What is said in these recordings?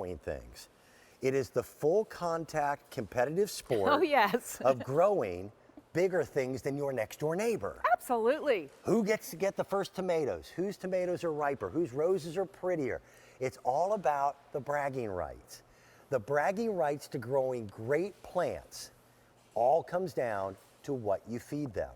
growing things. It is the full contact competitive sport Oh, yes. of growing bigger things than your next door neighbor. Absolutely. Who gets to get the first tomatoes? Whose tomatoes are riper? Whose roses are prettier? It's all about the bragging rights. The bragging rights to growing great plants all comes down to what you feed them.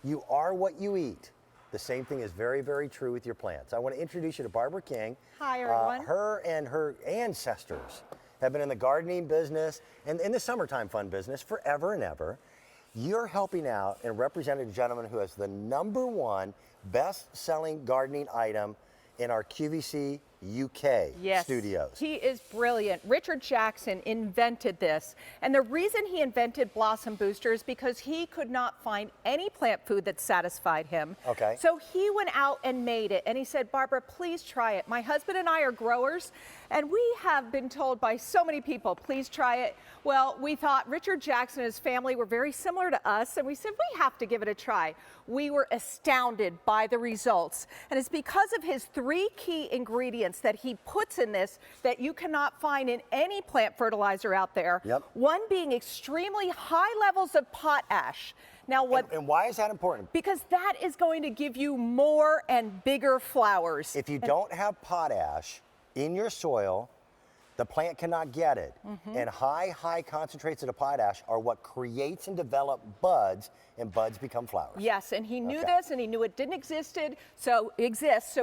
You are what you eat. The same thing is very, very true with your plants. I want to introduce you to Barbara King. Hi, everyone. Her and her ancestors have been in the gardening business and in the summertime fun business forever and ever. You're helping out and representing a gentleman who has the #1 best-selling gardening item in our QVC UK studios. He is brilliant. Richard Jackson invented this. And the reason he invented Blossom Booster is because he could not find any plant food that satisfied him. Okay. So he went out and made it. And he said, Barbara, please try it. My husband and I are growers, and we have been told by so many people, please try it. Well, we thought Richard Jackson and his family were very similar to us, and we said, we have to give it a try. We were astounded by the results. And it's because of his 3 key ingredients that he puts in this that you cannot find in any plant fertilizer out there. Yep. One being extremely high levels of potash. Now what? And why is that important? Because that is going to give you more and bigger flowers. If you don't have potash in your soil, the plant cannot get it. And high concentrates of the potash are what creates and develop buds, and buds become flowers. Yes, and he knew this, and he knew it didn't exist, so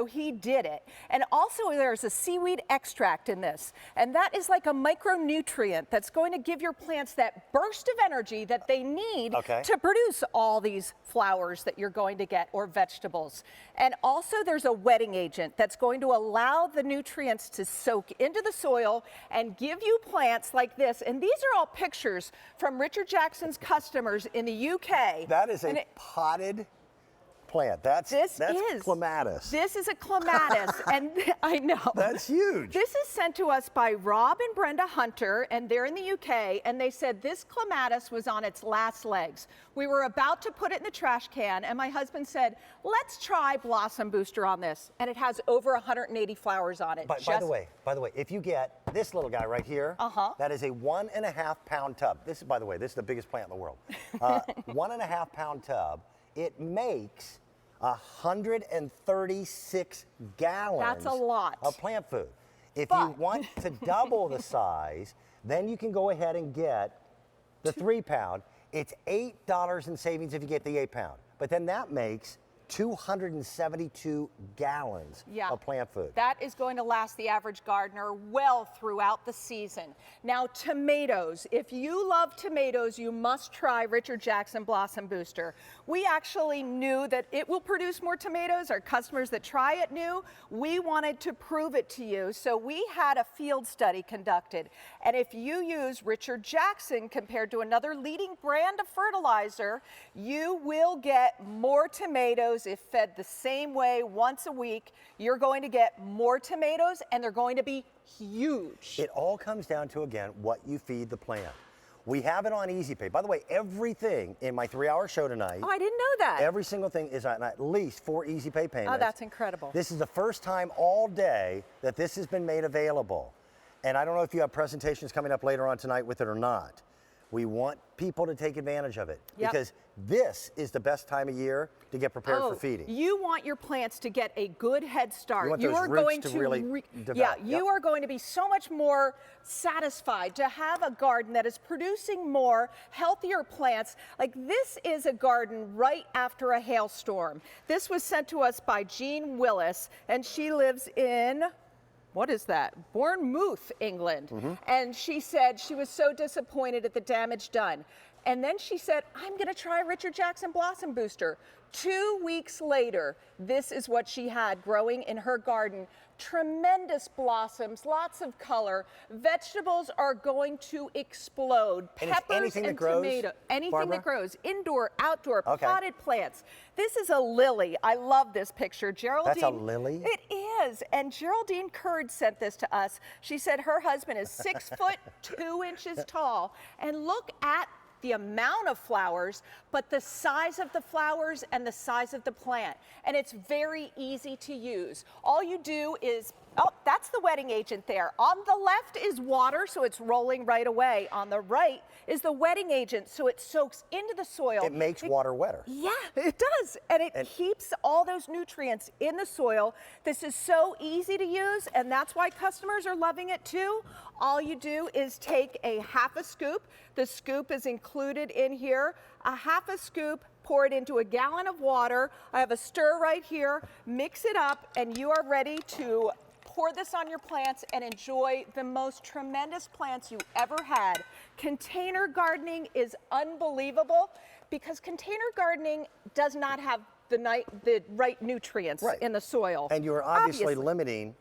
he did it. And also there's a seaweed extract in this, and that is like a micronutrient that's going to give your plants that burst of energy that they need to produce all these flowers that you're going to get, or vegetables. And also there's a wetting agent that's going to allow the nutrients to soak into the soil and give you plants like this. And these are all pictures from Richard Jackson's customers in the UK. That is a potted plant. That's clematis. This is a clematis, and I know. That's huge. This is sent to us by Rob and Brenda Hunter, and they're in the UK, and they said this clematis was on its last legs. We were about to put it in the trash can, and my husband said, let's try Blossom Booster on this. And it has over 180 flowers on it. By the way, if you get this little guy right here, that is a 1.5 pound tub. This is, by the way, this is the biggest plant in the world. 1.5 pound tub. It makes 136 gallons That's a lot. of plant food. If you want to double the size, then you can go ahead and get the 3 pound. It's $8 in savings if you get the 8 pound. But then that makes 272 gallons of plant food. That is going to last the average gardener well throughout the season. Now, tomatoes. If you love tomatoes, you must try Richard Jackson Blossom Booster. We actually knew that it will produce more tomatoes. Our customers that try it knew. We wanted to prove it to you, so we had a field study conducted. And if you use Richard Jackson compared to another leading brand of fertilizer, you will get more tomatoes if fed the same way once a week. You're going to get more tomatoes, and they're going to be huge. It all comes down to, again, what you feed the plant. We have it on Easy Pay. By the way, everything in my 3-hour show tonight. Oh, I didn't know that. Every single thing is on at least 4 Easy Pay payments. Oh, that's incredible. This is the first time all day that this has been made available. And I don't know if you have presentations coming up later on tonight with it or not. We want people to take advantage of it because this is the best time of year to get prepared for feeding. You want your plants to get a good head start. You want those roots to really develop. You are going to be so much more satisfied to have a garden that is producing more healthier plants. Like this is a garden right after a hailstorm. This was sent to us by Jean Willis, and she lives in, what is that? Bournemouth, England. And she said she was so disappointed at the damage done. And then she said, I'm going to try Richard Jackson Blossom Booster. 2 weeks later, this is what she had growing in her garden. Tremendous blossoms, lots of color. Vegetables are going to explode. And Peppers and tomato. Anything that grows. Indoor, outdoor, potted plants. This is a lily. I love this picture. Geraldine. That's a lily? It is. And Geraldine Curd sent this to us. She said her husband is 6 foot 2 inches tall. And look at the amount of flowers, but the size of the flowers and the size of the plant. And it's very easy to use. All you do is Oh, that's the wetting agent there. On the left is water, so it's rolling right away. On the right is the wetting agent, so it soaks into the soil. It makes water wetter. Yeah, it does. And it keeps all those nutrients in the soil. This is so easy to use, and that's why customers are loving it too. All you do is take a half a scoop. The scoop is included in here. A half a scoop, pour it into a gallon of water. I have a stir right here. Mix it up, and you are ready to pour this on your plants and enjoy the most tremendous plants you ever had. Container gardening is unbelievable because container gardening does not have the right nutrients in the soil. And you're obviously limiting.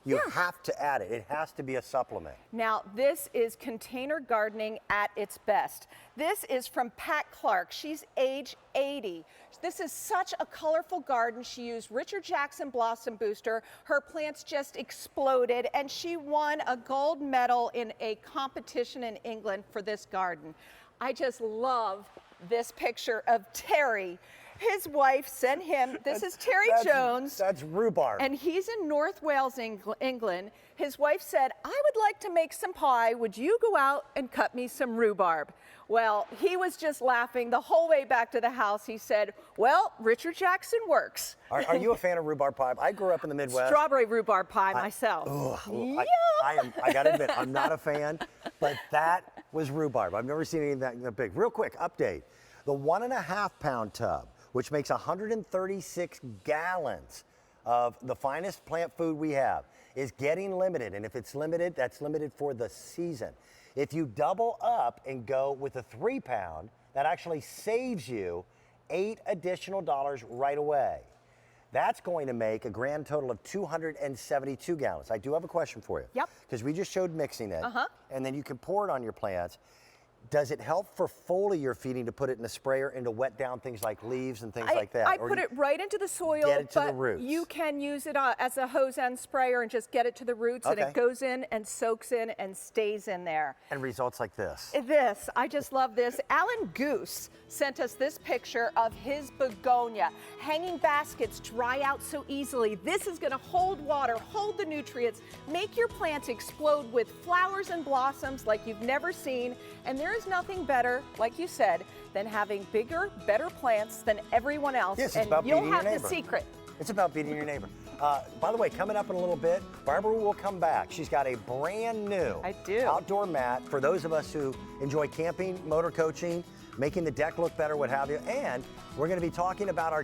You have to add it. It has to be a supplement. Now, this is container gardening at its best. This is from Pat Clark. She's age 80. This is such a colorful garden. She used Richard Jackson Blossom Booster. Her plants just exploded, and she won a gold medal in a competition in England for this garden. I just love this picture of Terry. His wife sent him, this is Terry Jones. That's rhubarb. And he's in North Wales, England. His wife said, I would like to make some pie. Would you go out and cut me some rhubarb? Well, he was just laughing the whole way back to the house. He said, well, Richard Jackson works. Are you a fan of rhubarb pie? I grew up in the Midwest. Strawberry rhubarb pie myself. I gotta admit, I'm not a fan, but that was rhubarb. I've never seen anything that big. Real quick, update. The 1.5 pound tub, which makes 136 gallons of the finest plant food we have, is getting limited. And if it's limited, that's limited for the season. If you double up and go with a 3 pound, that actually saves you $8 additional right away. That's going to make a grand total of 272 gallons. I do have a question for you. Yep. Because we just showed mixing it, and then you can pour it on your plants. Does it help for foliar feeding to put it in a sprayer and to wet down things like leaves and things like that? I put it right into the soil, get it to the but roots. you can use it as a hose end sprayer and just get it to the roots, and it goes in and soaks in and stays in there. And results like this. I just love this. Alan Goose sent us this picture of his begonia. Hanging baskets dry out so easily. This is going to hold water, hold the nutrients, make your plants explode with flowers and blossoms like you've never seen. And there is nothing better, like you said, than having bigger, better plants than everyone else. Yes, it's and about you'll beating your have the neighbor. secret. It's about beating your neighbor. By the way, coming up in a little bit, Barbara will come back. She's got a brand new outdoor mat for those of us who enjoy camping, motor coaching, making the deck look better, what have you. And we're going to be talking about our